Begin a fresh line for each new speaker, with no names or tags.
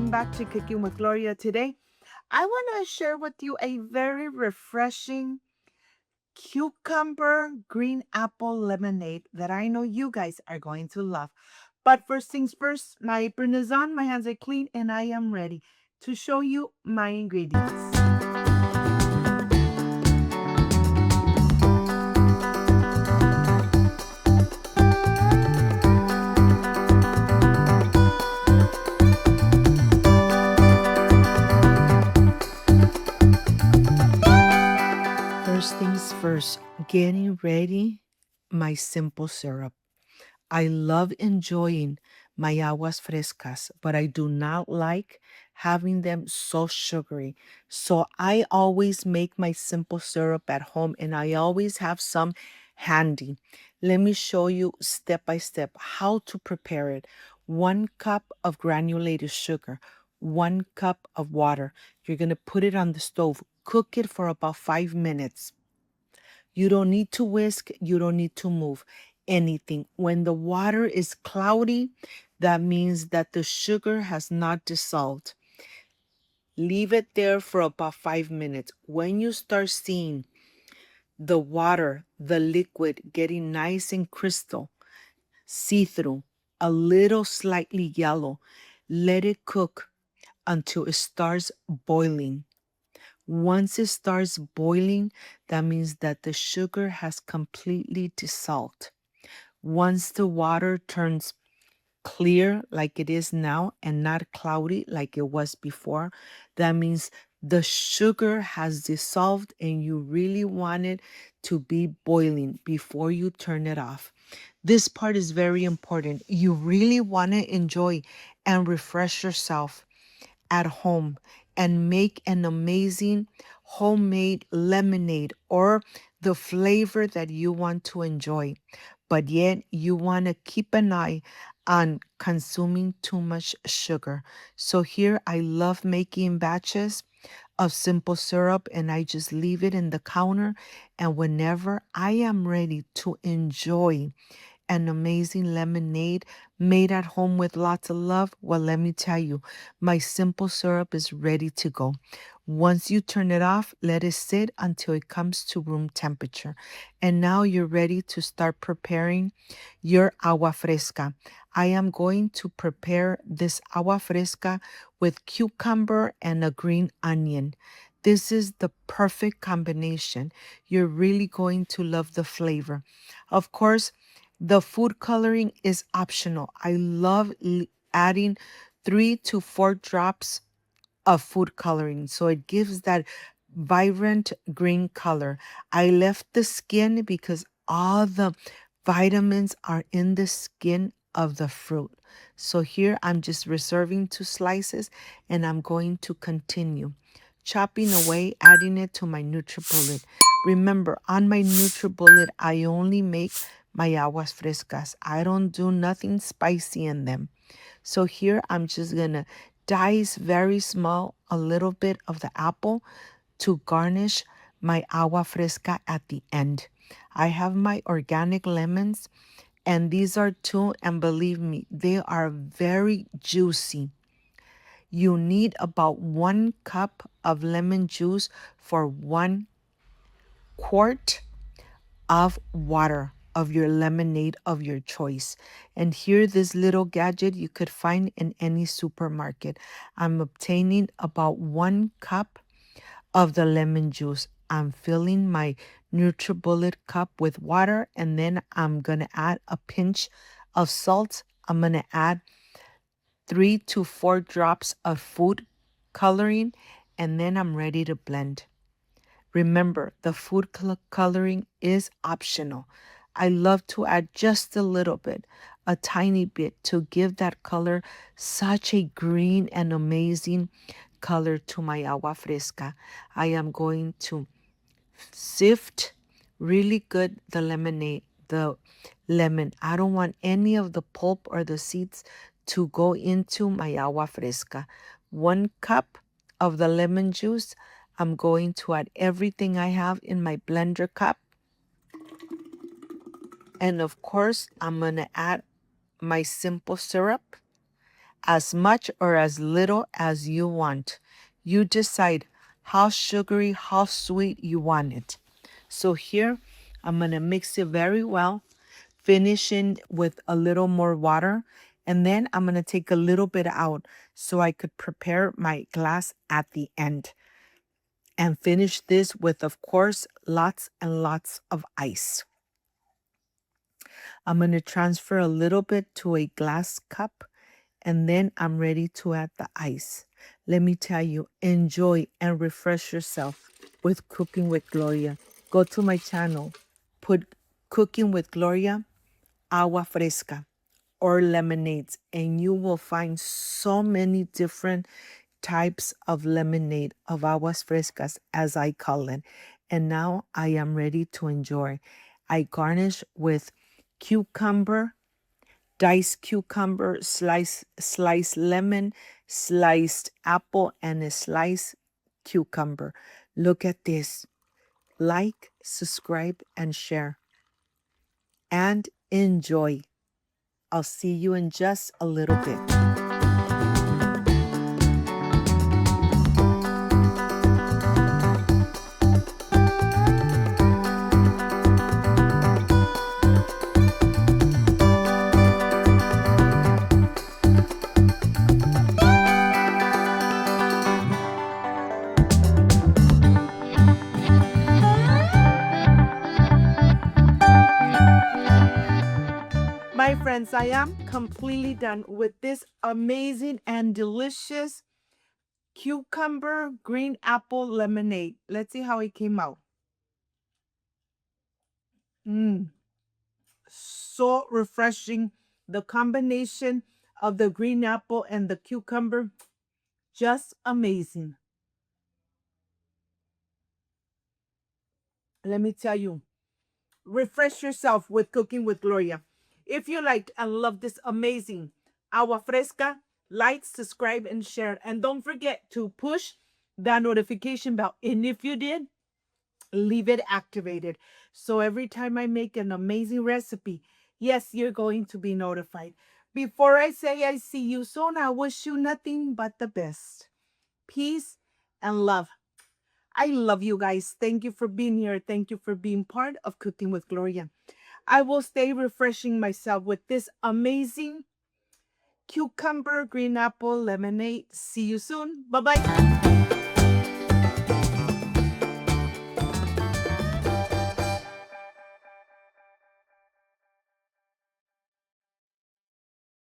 welcome back to Cooking with Gloria. Today, I want to share with you a very refreshing cucumber green apple lemonade that I know you guys are going to love. But first things first, my apron is on, my hands are clean, and I am ready to show you my ingredients. First things first, getting ready my simple syrup. I love enjoying my aguas frescas, but I do not like having them so sugary. So I always make my simple syrup at home and I always have some handy. Let me show you step by step how to prepare it. 1 cup of granulated sugar, 1 cup of water. You're going to put it on the stove, cook it for about 5 minutes. You don't need to whisk, you don't need to move anything. When the water is cloudy, that means that the sugar has not dissolved. Leave it there for about 5 minutes. When you start seeing the water, the liquid getting nice and crystal, see-through, a little slightly yellow, let it cook until it starts boiling. Once it starts boiling, that means that the sugar has completely dissolved. Once the water turns clear like it is now and not cloudy like it was before, that means the sugar has dissolved and you really want it to be boiling before you turn it off. This part is very important. You really want to enjoy and refresh yourself at home and make an amazing homemade lemonade or the flavor that you want to enjoy. But yet you want to keep an eye on consuming too much sugar. So here I love making batches of simple syrup and I just leave it in the counter. And whenever I am ready to enjoy an amazing lemonade made at home with lots of love, well, let me tell you, my simple syrup is ready to go. Once you turn it off, let it sit until it comes to room temperature. And now you're ready to start preparing your agua fresca. I am going to prepare this agua fresca with cucumber and a green onion. This is the perfect combination. You're really going to love the flavor. Of course, the food coloring is optional. I love adding 3 to 4 drops of food coloring. So it gives that vibrant green color. I left the skin because all the vitamins are in the skin of the fruit. So here I'm just reserving 2 slices and I'm going to continue chopping away, adding it to my NutriBullet. Remember, on my NutriBullet, I only make my aguas frescas. I don't do nothing spicy in them. So here I'm just gonna dice very small a little bit of the apple to garnish my agua fresca at the end. I have my organic lemons and these are two, and believe me, they are very juicy. You need about 1 cup of lemon juice for 1 quart of water of your lemonade of your choice. And here, this little gadget you could find in any supermarket. I'm obtaining about 1 cup of the lemon juice. I'm filling my NutriBullet cup with water, and then I'm gonna add a pinch of salt. I'm gonna add 3 to 4 drops of food coloring, and then I'm ready to blend. Remember, the food coloring is optional. I love to add just a little bit, a tiny bit, to give that color such a green and amazing color to my agua fresca. I am going to sift really good the lemonade, the lemon. I don't want any of the pulp or the seeds to go into my agua fresca. 1 cup of the lemon juice. I'm going to add everything I have in my blender cup. And of course, I'm going to add my simple syrup. as much or as little as you want. You decide how sugary, how sweet you want it. So here, I'm going to mix it very well, finishing with a little more water. And then I'm going to take a little bit out so I could prepare my glass at the end. And finish this with, of course, lots and lots of ice. I'm going to transfer a little bit to a glass cup, and then I'm ready to add the ice. Let me tell you, enjoy and refresh yourself with Cooking with Gloria. Go to my channel, put Cooking with Gloria, Agua Fresca, or lemonades, and you will find so many different types of lemonade, of aguas frescas, as I call it. And now I am ready to enjoy. I garnish with cucumber, diced cucumber, sliced lemon, sliced apple, and a sliced cucumber. Look at this. Like, subscribe, and share. And enjoy. I'll see you in just a little bit. My friends, I am completely done with this amazing and delicious cucumber green apple lemonade. Let's see how it came out. So refreshing. The combination of the green apple and the cucumber, just amazing. Let me tell you, refresh yourself with Cooking with Gloria. If you liked and love this amazing agua fresca, like, subscribe, and share. And don't forget to push that notification bell. And if you did, leave it activated. So every time I make an amazing recipe, yes, you're going to be notified. Before I say I see you soon, I wish you nothing but the best. Peace and love. I love you guys. Thank you for being here. Thank you for being part of Cooking with Gloria. I will stay refreshing myself with this amazing cucumber green apple lemonade. See you soon. Bye-bye.